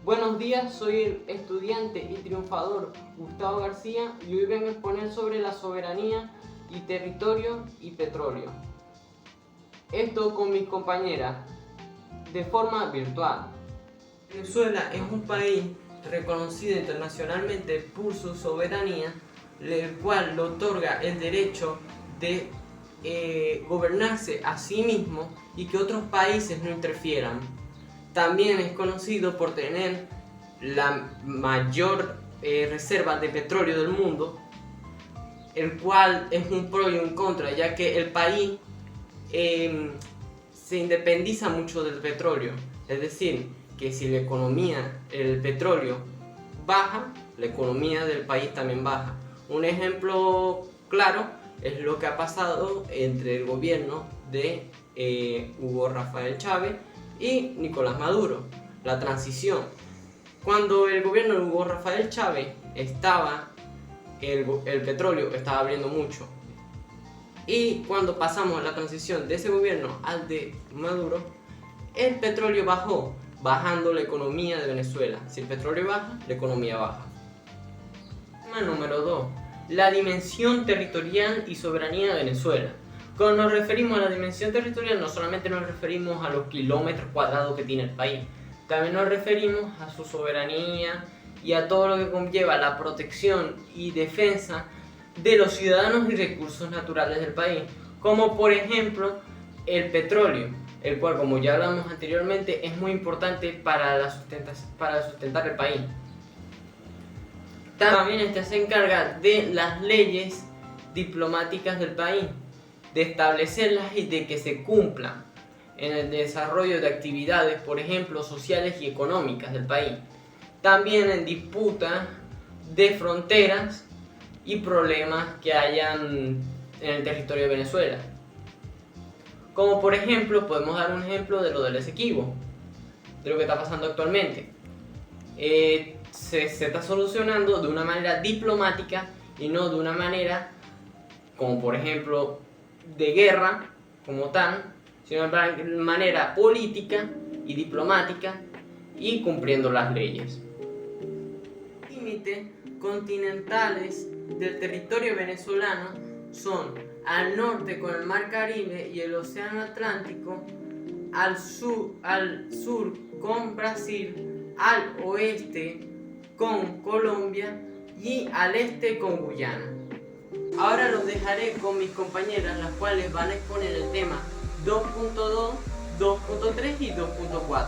Buenos días, soy el estudiante y triunfador Gustavo García y hoy vengo a exponer sobre la soberanía y territorio y petróleo. Esto con mis compañeras de forma virtual. Venezuela es un país reconocido internacionalmente por su soberanía, el cual le otorga el derecho de gobernarse a sí mismo y que otros países no interfieran. También es conocido por tener la mayor reserva de petróleo del mundo, el cual es un pro y un contra, ya que el país se independiza mucho del petróleo. Es decir, que si la economía, el petróleo baja, la economía del país también baja. Un ejemplo claro es lo que ha pasado entre el gobierno de Hugo Rafael Chávez y Nicolás Maduro, la transición. Cuando el gobierno de Hugo Rafael Chávez estaba, el petróleo estaba abriendo mucho. Y cuando pasamos a la transición de ese gobierno al de Maduro, el petróleo bajó, bajando la economía de Venezuela. Si el petróleo baja, la economía baja. Tema número 2. La dimensión territorial y soberanía de Venezuela. Cuando nos referimos a la dimensión territorial, no solamente nos referimos a los kilómetros cuadrados que tiene el país, también nos referimos a su soberanía y a todo lo que conlleva la protección y defensa de los ciudadanos y recursos naturales del país, como por ejemplo el petróleo, el cual, como ya hablamos anteriormente, es muy importante para sustentar el país. También este se encarga de las leyes diplomáticas del país, de establecerlas y de que se cumplan en el desarrollo de actividades, por ejemplo, sociales y económicas del país. También en disputas de fronteras y problemas que hayan en el territorio de Venezuela. Como por ejemplo, podemos dar un ejemplo de lo del Esequibo, de lo que está pasando actualmente. Se está solucionando de una manera diplomática y no de una manera como por ejemplo de guerra como tal, sino de manera política y diplomática y cumpliendo las leyes. Límites continentales del territorio venezolano son al norte con el Mar Caribe y el Océano Atlántico, al sur con Brasil, al oeste con Colombia y al este con Guyana. Ahora los dejaré con mis compañeras, las cuales van a exponer el tema 2.2, 2.3 y 2.4.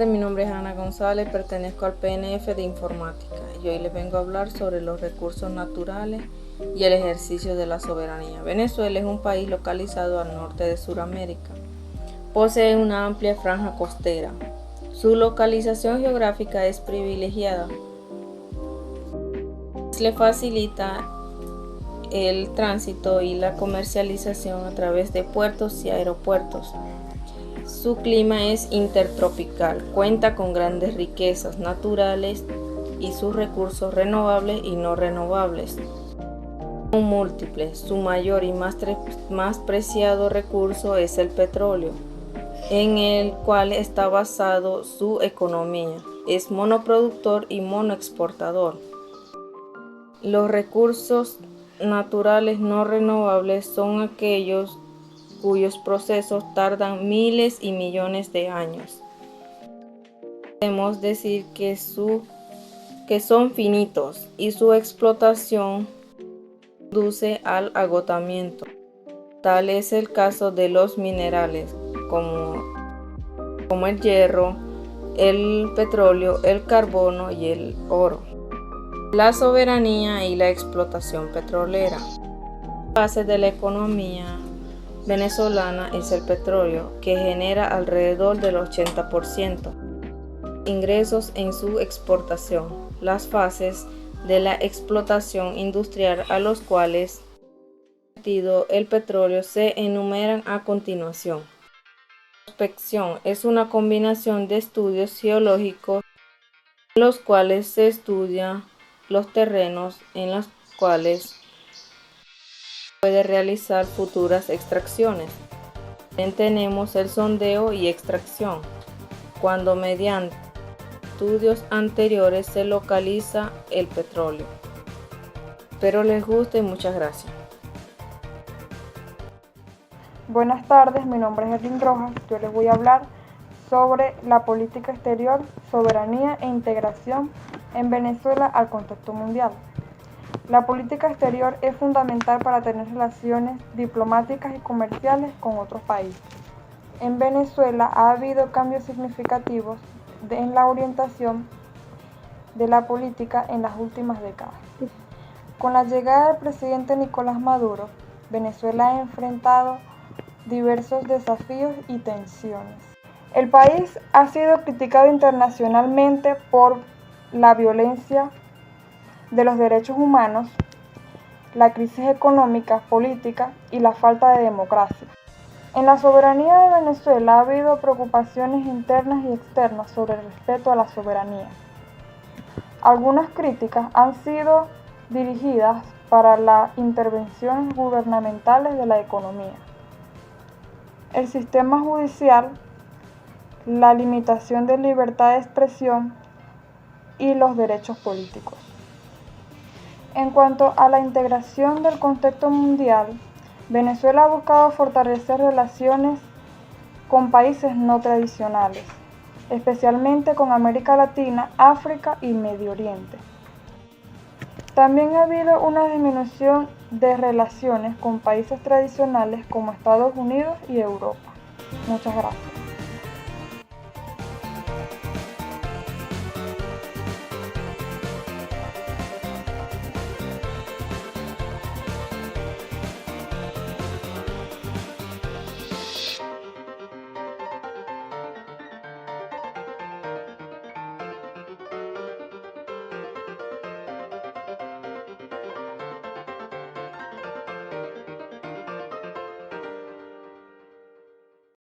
Mi nombre es Ana González, pertenezco al PNF de Informática y hoy les vengo a hablar sobre los recursos naturales y el ejercicio de la soberanía. Venezuela es un país localizado al norte de Sudamérica. Posee una amplia franja costera. Su localización geográfica es privilegiada. Le facilita el tránsito y la comercialización a través de puertos y aeropuertos. Su clima es intertropical, cuenta con grandes riquezas naturales y sus recursos renovables y no renovables son múltiples. Su mayor y más preciado recurso es el petróleo, en el cual está basado su economía. Es monoproductor y monoexportador. Los recursos naturales no renovables son aquellos cuyos procesos tardan miles y millones de años. Podemos decir que son finitos y su explotación conduce al agotamiento. Tal es el caso de los minerales como el hierro, el petróleo, el carbono y el oro. La soberanía y la explotación petrolera. La base de la economía venezolana es el petróleo, que genera alrededor del 80% de ingresos en su exportación. Las fases de la explotación industrial a los cuales el petróleo se enumeran a continuación. La prospección es una combinación de estudios geológicos en los cuales se estudia los terrenos en los cuales puede realizar futuras extracciones. También tenemos el sondeo y extracción. cuando mediante estudios anteriores se localiza el petróleo. Espero les guste y muchas gracias. Buenas tardes, mi nombre es Erling Rojas. Yo les voy a hablar sobre la política exterior, soberanía e integración en Venezuela al contexto mundial. La política exterior es fundamental para tener relaciones diplomáticas y comerciales con otros países. En Venezuela ha habido cambios significativos en la orientación de la política en las últimas décadas. Con la llegada del presidente Nicolás Maduro, Venezuela ha enfrentado diversos desafíos y tensiones. El país ha sido criticado internacionalmente por la violencia de los derechos humanos, la crisis económica, política y la falta de democracia. En la soberanía de Venezuela ha habido preocupaciones internas y externas sobre el respeto a la soberanía. Algunas críticas han sido dirigidas para las intervenciones gubernamentales de la economía, el sistema judicial, la limitación de libertad de expresión y los derechos políticos. En cuanto a la integración del contexto mundial, Venezuela ha buscado fortalecer relaciones con países no tradicionales, especialmente con América Latina, África y Medio Oriente. También ha habido una disminución de relaciones con países tradicionales como Estados Unidos y Europa. Muchas gracias.